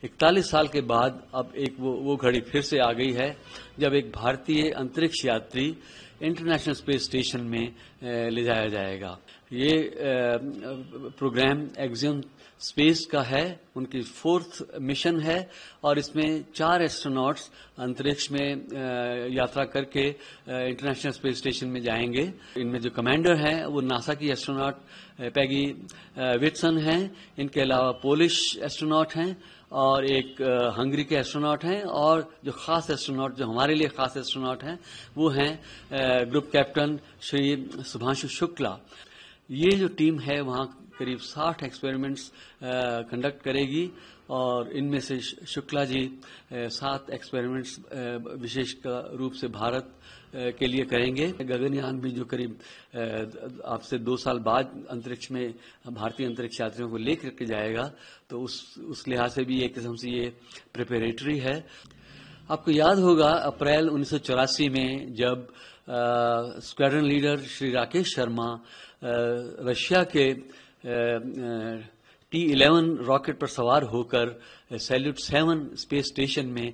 41 साल के बाद अब एक वो घड़ी फिर से आ गई है जब एक भारतीय अंतरिक्ष यात्री इंटरनेशनल स्पेस स्टेशन में ले जाया जाएगा। ये प्रोग्राम एक्सियम स्पेस का है, उनकी 4th मिशन है और इसमें 4 एस्ट्रोनॉट्स अंतरिक्ष में यात्रा करके इंटरनेशनल स्पेस स्टेशन में जाएंगे। इनमें जो कमांडर हैं वो नासा की एस्ट्रोनॉट पैगी विट्सन हैं। इनके अलावा पोलिश एस्ट्रोनॉट हैं और एक हंगरी के एस्ट्रोनॉट हैं और जो खास एस्ट्रोनॉट, जो हमारे लिए खास एस्ट्रोनॉट हैं, वो हैं ग्रुप कैप्टन श्री सुभांशु शुक्ला। ये जो टीम है वहाँ करीब 60 एक्सपेरिमेंट्स कंडक्ट करेगी और इनमें से शुक्ला जी 7 एक्सपेरिमेंट्स विशेष रूप से भारत के लिए करेंगे। गगनयान भी जो करीब आपसे 2 साल बाद अंतरिक्ष में भारतीय अंतरिक्ष यात्रियों को लेकर के जाएगा, तो उस लिहाज से भी एक किस्म से ये प्रिपरेटरी है। आपको याद होगा अप्रैल 1984 में जब squadron leader Shri Rakesh Sharma Russia के T-11 रॉकेट पर सवार होकर सैल्यूट 7 स्पेस स्टेशन में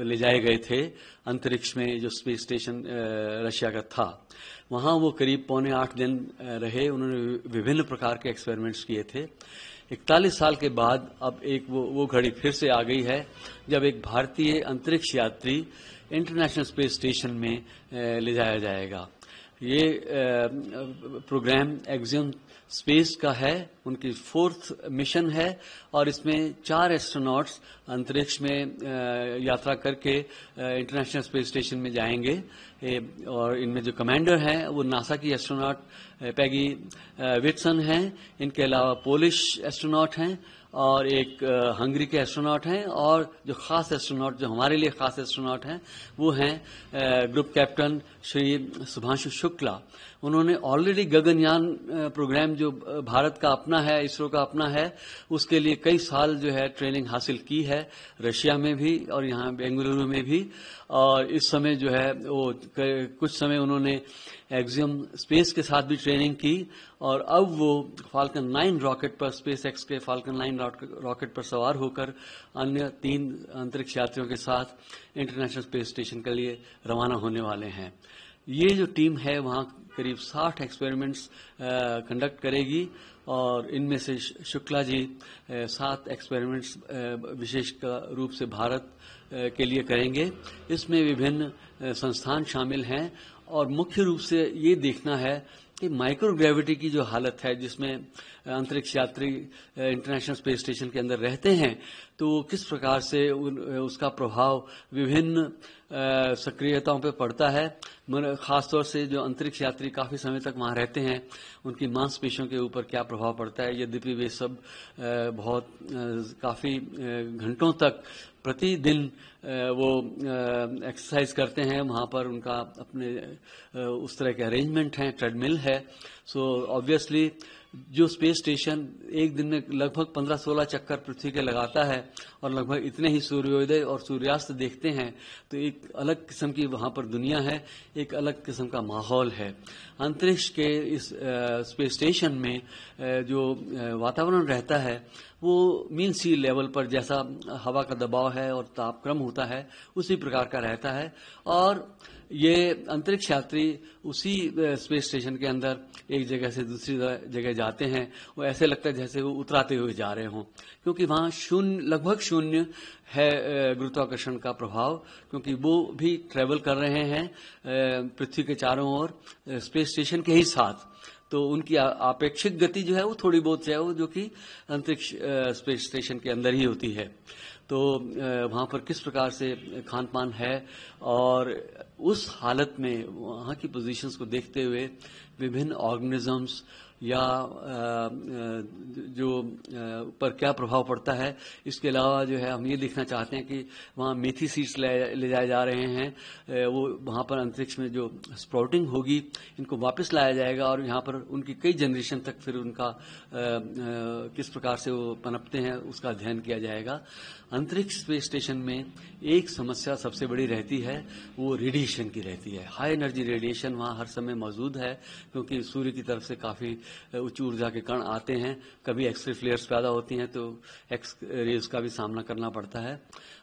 ले जाए गए थे अंतरिक्ष में, जो स्पेस स्टेशन रशिया का था। वहाँ वो करीब 7.25 दिन रहे। उन्होंने विभिन्न प्रकार के एक्सपेरिमेंट्स किए थे। 41 साल के बाद अब एक वो घड़ी फिर से आ गई है जब एक भारतीय अंतरिक्ष यात्री इंटरनेशनल स्पेस स्टेशन में ले जाया जाएगा। ये प्रोग्राम एक्सियम स्पेस का है, उनकी 4th मिशन है और इसमें 4 एस्ट्रोनॉट्स अंतरिक्ष में यात्रा करके इंटरनेशनल स्पेस स्टेशन में जाएंगे। और इनमें जो कमांडर हैं वो नासा की एस्ट्रोनॉट पैगी विट्सन हैं। इनके अलावा पोलिश एस्ट्रोनॉट हैं और एक हंगरी के एस्ट्रोनॉट हैं और जो खास एस्ट्रोनॉट, जो हमारे लिए खास एस्ट्रोनॉट हैं, वो हैं ग्रुप कैप्टन श्री सुभांशु शुक्ला। उन्होंने ऑलरेडी गगनयान प्रोग्राम जो भारत का अपना है, इसरो का अपना है, उसके लिए कई साल जो है ट्रेनिंग हासिल की है, रशिया में भी और यहाँ बेंगलुरु में भी। और इस समय जो है वो कुछ समय उन्होंने एक्सियम स्पेस के साथ भी ट्रेनिंग की और अब वो फाल्कन 9 रॉकेट पर, स्पेस एक्स के फाल्कन 9 रॉकेट पर सवार होकर अन्य 3 अंतरिक्ष यात्रियों के साथ इंटरनेशनल स्पेस स्टेशन के लिए रवाना होने वाले हैं। ये जो टीम है वहाँ करीब 60 एक्सपेरिमेंट्स कंडक्ट करेगी और इनमें से शुक्ला जी 7 एक्सपेरिमेंट्स विशेष रूप से भारत के लिए करेंगे। इसमें विभिन्न संस्थान शामिल हैं और मुख्य रूप से ये देखना है कि माइक्रोग्रेविटी की जो हालत है जिसमें अंतरिक्ष यात्री इंटरनेशनल स्पेस स्टेशन के अंदर रहते हैं, तो किस प्रकार से उसका प्रभाव विभिन्न सक्रियताओं पे पड़ता है। खासतौर से जो अंतरिक्ष यात्री काफ़ी समय तक वहाँ रहते हैं, उनकी मांसपेशियों के ऊपर क्या प्रभाव पड़ता है। यद्यपि वे सब बहुत काफ़ी घंटों तक प्रतिदिन वो एक्सरसाइज करते हैं, वहाँ पर उनका अपने उस तरह के अरेंजमेंट हैं, ट्रेडमिल है। सो ऑब्वियसली जो स्पेस स्टेशन एक दिन में लगभग 15-16 चक्कर पृथ्वी के लगाता है और लगभग इतने ही सूर्योदय और सूर्यास्त देखते हैं, तो एक अलग किस्म की वहाँ पर दुनिया है, एक अलग किस्म का माहौल है। अंतरिक्ष के इस स्पेस स्टेशन में जो वातावरण रहता है वो मीन सी लेवल पर जैसा हवा का दबाव है और तापक्रम होता है उसी प्रकार का रहता है। और ये अंतरिक्ष यात्री उसी स्पेस स्टेशन के अंदर एक जगह से दूसरी जगह जाते हैं, वो ऐसे लगता है जैसे वो उतराते हुए जा रहे हों, क्योंकि वहाँ लगभग शून्य है गुरुत्वाकर्षण का प्रभाव, क्योंकि वो भी ट्रेवल कर रहे हैं पृथ्वी के चारों ओर स्पेस स्टेशन के ही साथ। तो उनकी आपेक्षिक गति जो है वो थोड़ी बहुत है, वो जो कि अंतरिक्ष स्पेस स्टेशन के अंदर ही होती है। तो वहाँ पर किस प्रकार से खान पान है और उस हालत में वहाँ की पोजीशंस को देखते हुए विभिन्न ऑर्गेनिजम्स या जो पर क्या प्रभाव पड़ता है। इसके अलावा जो है हम ये देखना चाहते हैं कि वहाँ मेथी सीड्स ले जाए जा रहे हैं, वो वहाँ पर अंतरिक्ष में जो स्प्राउटिंग होगी इनको वापस लाया जाएगा और यहाँ पर उनकी कई जनरेशन तक फिर उनका किस प्रकार से वो पनपते हैं उसका अध्ययन किया जाएगा। अंतरिक्ष स्पेस स्टेशन में एक समस्या सबसे बड़ी रहती है, वो रेडिएशन की रहती है। हाई एनर्जी रेडिएशन वहाँ हर समय मौजूद है, क्योंकि सूर्य की तरफ से काफ़ी उच्च ऊर्जा के कण आते हैं, कभी एक्सरे फ्लेयर्स पैदा होती हैं तो एक्स रेज का भी सामना करना पड़ता है।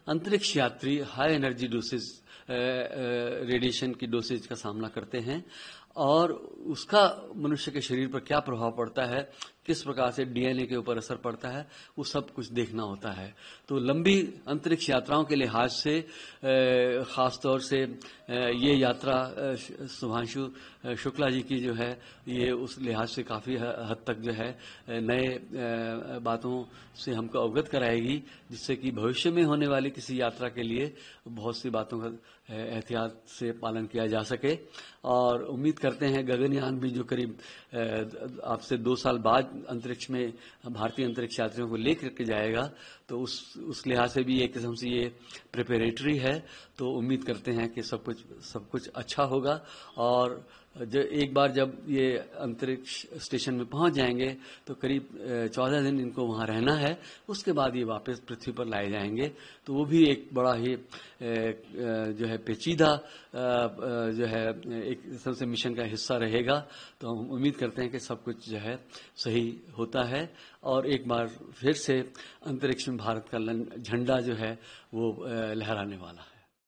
अंतरिक्ष यात्री हाई एनर्जी डोसेज रेडिएशन की डोसेज का सामना करते हैं और उसका मनुष्य के शरीर पर क्या प्रभाव पड़ता है, किस प्रकार से डीएनए के ऊपर असर पड़ता है, वो सब कुछ देखना होता है। तो लंबी अंतरिक्ष यात्राओं के लिहाज से खास तौर से ये यात्रा सुभांशु शुक्ला जी की जो है ये उस लिहाज से काफ़ी हद तक जो है नए बातों से हमको अवगत कराएगी, जिससे कि भविष्य में होने वाली किसी यात्रा के लिए बहुत सी बातों का एहतियात से पालन किया जा सके। और उम्मीद करते हैं गगनयान भी जो करीब आपसे 2 साल बाद अंतरिक्ष में भारतीय अंतरिक्ष यात्रियों को लेकर के जाएगा, तो उस लिहाज से भी एक किस्म से ये प्रिपरेटरी है। तो उम्मीद करते हैं कि सब कुछ अच्छा होगा और एक बार जब ये अंतरिक्ष स्टेशन में पहुंच जाएंगे तो करीब 14 दिन इनको वहां रहना है, उसके बाद ये वापस पृथ्वी पर लाए जाएंगे। तो वो भी एक बड़ा ही जो है पेचीदा जो है एक किस्म से मिशन का हिस्सा रहेगा। तो हम उम्मीद करते हैं कि सब कुछ जो है सही होता है और एक बार फिर से अंतरिक्ष में भारत का झंडा जो है वो लहराने वाला है।